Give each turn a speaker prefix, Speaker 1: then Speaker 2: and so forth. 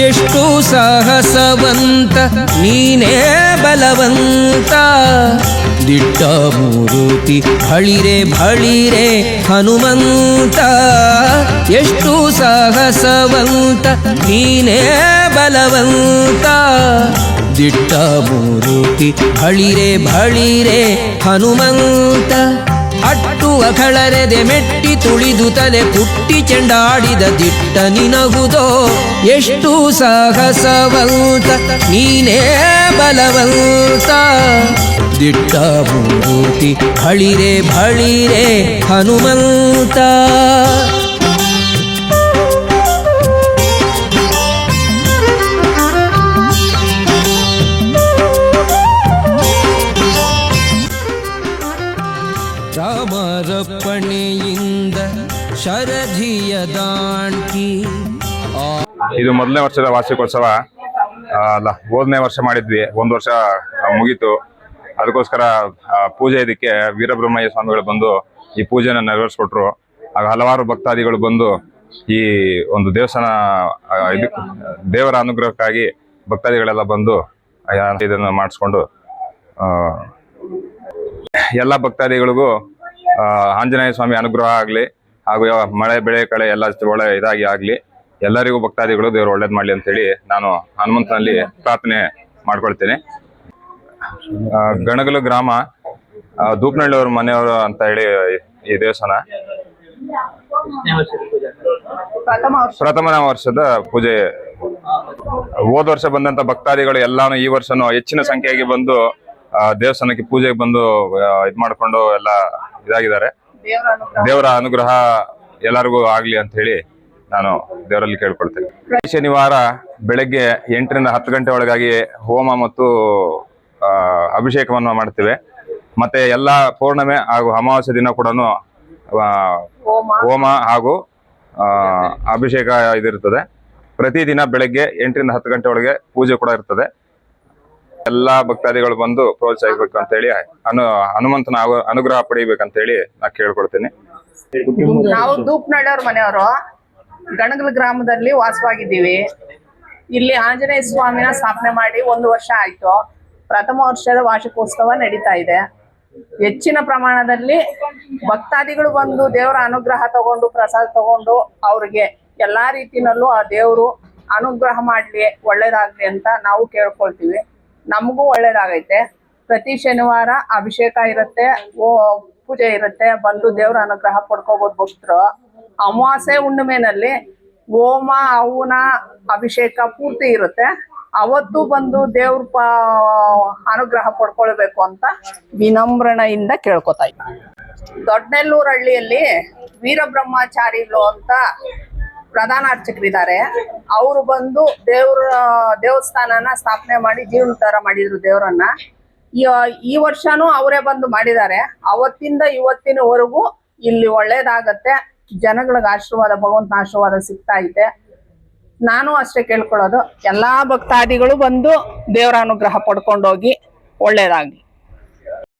Speaker 1: ಎಷ್ಟು ಸಾಹಸವಂತ ನೀನೇ ಬಲವಂತ ದಿಟ್ಟ ಮೂರುತಿ ಭಳಿರೆ ಭಳಿರೆ ಹನುಮಂತ ಎಷ್ಟು ಸಾಹಸವಂತ ನೀನೇ ಬಲವಂತ ದಿಟ್ಟ ಮೂರುತಿ ಭಳಿರೆ ಭಳಿರೆ ಹನುಮಂತ ಅಟ್ಟುವ ಖಳರೆದೆ ಮೆಟ್ಟಿ ತುಳಿದು ತಲೆ ಪುಟ್ಟಿ ಚೆಂಡಾಡಿದ ದಿಟ್ಟ ನಿನಗುದೋ ಎಷ್ಟು ಸಾಹಸವಂತ ನೀನೇ ಬಲವಂತ ದಿಟ್ಟ ಮೂರುತಿ ಭಳಿರೆ ಭಳಿರೆ ಹನುಮಂತ ರಾಮರಪ್ಪಣೆಯಿಂದ ಶರಧಿಯ ದಾಂಟಿ.
Speaker 2: ಇದು ಮೊದಲನೇ ವರ್ಷದ ವಾರ್ಷಿಕೋತ್ಸವ ಅಲ್ಲ, ಹೋದನೇ ವರ್ಷ ಮಾಡಿದ್ವಿ. ಒಂದು ವರ್ಷ ಮುಗೀತು. ಅದಕ್ಕೋಸ್ಕರ ಪೂಜೆ ಇದಕ್ಕೆ ವೀರಬ್ರಹ್ಮಯ್ಯ ಸ್ವಾಮಿಗಳು ಬಂದು ಈ ಪೂಜೆನ ನೆರವೇರಿಸ್ಕೊಟ್ರು. ಆಗ ಹಲವಾರು ಭಕ್ತಾದಿಗಳು ಬಂದು ಈ ಒಂದು ದೇವಸ್ಥಾನ ಇದಕ್ಕೆ ದೇವರ ಅನುಗ್ರಹಕ್ಕಾಗಿ ಭಕ್ತಾದಿಗಳೆಲ್ಲ ಬಂದು ಇದನ್ನು ಮಾಡಿಸ್ಕೊಂಡು ಎಲ್ಲ ಭಕ್ತಾದಿಗಳಿಗೂ ಆಂಜನೇಯ ಸ್ವಾಮಿ ಅನುಗ್ರಹ ಆಗಲಿ, ಹಾಗೂ ಮಳೆ ಬೆಳೆ ಕಳೆ ಎಲ್ಲ ಒಳ್ಳೆ ಇದಾಗಿ ಆಗಲಿ, ಎಲ್ಲರಿಗೂ ಭಕ್ತಾದಿಗಳು ದೇವರು ಒಳ್ಳೇದು ಮಾಡಲಿ ಅಂತೇಳಿ ನಾನು ಹನುಮಂತನಲ್ಲಿ ಪ್ರಾರ್ಥನೆ ಮಾಡ್ಕೊಳ್ತೇನೆ. ಗಣಗಲು ಗ್ರಾಮ, ದೂಪನಹಳ್ಳಿಯವ್ರ ಮನೆಯವರು ಅಂತ ಹೇಳಿ ಈ ದೇವಸ್ಥಾನ ಪ್ರಥಮ ವರ್ಷದ ಪೂಜೆ. ಹೋದ ವರ್ಷ ಬಂದಂತ ಭಕ್ತಾದಿಗಳು ಎಲ್ಲಾನು ಈ ವರ್ಷನೂ ಹೆಚ್ಚಿನ ಸಂಖ್ಯೆಗೆ ಬಂದು ದೇವಸ್ಥಾನಕ್ಕೆ ಪೂಜೆಗೆ ಬಂದು ಇದ್ ಮಾಡ್ಕೊಂಡು ಎಲ್ಲ ಇದಾಗಿದ್ದಾರೆ. ದೇವರ ಅನುಗ್ರಹ ಎಲ್ಲರಿಗೂ ಆಗ್ಲಿ ಅಂತ ಹೇಳಿ ನಾನು ದೇವರಲ್ಲಿ ಕೇಳ್ಕೊಳ್ತೇನೆ. ಶನಿವಾರ ಬೆಳಗ್ಗೆ 8 ರಿಂದ 10 ಗಂಟೆ ಒಳಗಾಗಿ ಹೋಮ ಮತ್ತು ಅಭಿಷೇಕವನ್ನು ಮಾಡ್ತೇವೆ. ಮತ್ತೆ ಎಲ್ಲಾ ಪೌರ್ಣಮಿ ಹಾಗೂ ಅಮಾವಾಸ್ಯೆ ದಿನ ಕೂಡ ಹೋಮ ಹಾಗೂ ಅಭಿಷೇಕ ಇದಿರ್ತದೆ. ಪ್ರತಿದಿನ ಬೆಳಗ್ಗೆ 8 ರಿಂದ 10 ಗಂಟೆ ಒಳಗೆ ಪೂಜೆ ಕೂಡ ಇರ್ತದೆ. ಎಲ್ಲಾ ಭಕ್ತಾದಿಗಳು ಬಂದು ಪ್ರೋತ್ಸಾಹಿಸಬೇಕು ಅಂತ ಹೇಳಿ ಹನುಮಂತನ ಅನುಗ್ರಹ ಪಡಿಬೇಕಂತ ಹೇಳಿ ನಾ ಕೇಳ್ಕೊಳ್ತೇನೆ.
Speaker 3: ನಾವು ದೂಪನಹಳ್ಳಿಯವ್ರ ಮನೆಯವರು ಗಣಗಲ ಗ್ರಾಮದಲ್ಲಿ ವಾಸವಾಗಿದ್ದೀವಿ. ಇಲ್ಲಿ ಆಂಜನೇಯ ಸ್ವಾಮಿನ ಸ್ಥಾಪನೆ ಮಾಡಿ 1 ವರ್ಷ ಆಯ್ತು. ಪ್ರಥಮ ವರ್ಷದ ವಾರ್ಷಿಕೋತ್ಸವ ನಡೀತಾ ಇದೆ. ಹೆಚ್ಚಿನ ಪ್ರಮಾಣದಲ್ಲಿ ಭಕ್ತಾದಿಗಳು ಬಂದು ದೇವರ ಅನುಗ್ರಹ ತಗೊಂಡು ಪ್ರಸಾದ ತಗೊಂಡು ಅವ್ರಿಗೆ ಎಲ್ಲಾ ರೀತಿನಲ್ಲೂ ಆ ದೇವರು ಅನುಗ್ರಹ ಮಾಡ್ಲಿ, ಒಳ್ಳೇದಾಗ್ಲಿ ಅಂತ ನಾವು ಕೇಳ್ಕೊಳ್ತೀವಿ. ನಮಗೂ ಒಳ್ಳೇದಾಗೈತೆ. ಪ್ರತಿ ಶನಿವಾರ ಅಭಿಷೇಕ ಇರುತ್ತೆ, ಪೂಜೆ ಇರುತ್ತೆ, ಬಂದು ದೇವರ ಅನುಗ್ರಹ ಪಡ್ಕೋಬಹುದು ಭಕ್ತರು. ಅಮಾವಾಸ್ಯೆ ಹುಣ್ಣಿಮೆನಲ್ಲಿ ಹೋಮ ಹವನ ಅಭಿಷೇಕ ಪೂರ್ತಿ ಇರುತ್ತೆ. ಅವತ್ತು ಬಂದು ದೇವ್ರ ಅನುಗ್ರಹ ಪಡ್ಕೊಳ್ಬೇಕು ಅಂತ ವಿನಮ್ರಣೆಯಿಂದ ಕೇಳ್ಕೊತಾ ಇದ್ದೀನಿ. ದೊಡ್ಡನೆಲ್ಲೂರು ಹಳ್ಳಿಯಲ್ಲಿ ವೀರಬ್ರಹ್ಮಚಾರಿಗಳು ಅಂತ ಪ್ರಧಾನ ಅರ್ಚಕರಿದ್ದಾರೆ. ಅವರು ಬಂದು ದೇವಸ್ಥಾನನ ಸ್ಥಾಪನೆ ಮಾಡಿ ಜೀವನೋದ್ಧಾರ ಮಾಡಿದ್ರು ದೇವರನ್ನ. ಈ ವರ್ಷನೂ ಅವರೇ ಬಂದು ಮಾಡಿದ್ದಾರೆ. ಅವತ್ತಿಂದ ಇವತ್ತಿನವರೆಗೂ ಇಲ್ಲಿ ಒಳ್ಳೇದಾಗತ್ತೆ. ಜನಗಳಿಗೆ ಆಶೀರ್ವಾದ, ಭಗವಂತನ ಆಶೀರ್ವಾದ ಸಿಗ್ತಾ ಐತೆ. ನಾನು ಅಷ್ಟೇ ಕೇಳ್ಕೊಳ್ಳೋದು, ಎಲ್ಲಾ ಭಕ್ತಾದಿಗಳು ಬಂದು ದೇವರ ಅನುಗ್ರಹ ಪಡ್ಕೊಂಡೋಗಿ ಒಳ್ಳೇದಾಗ್ಲಿ.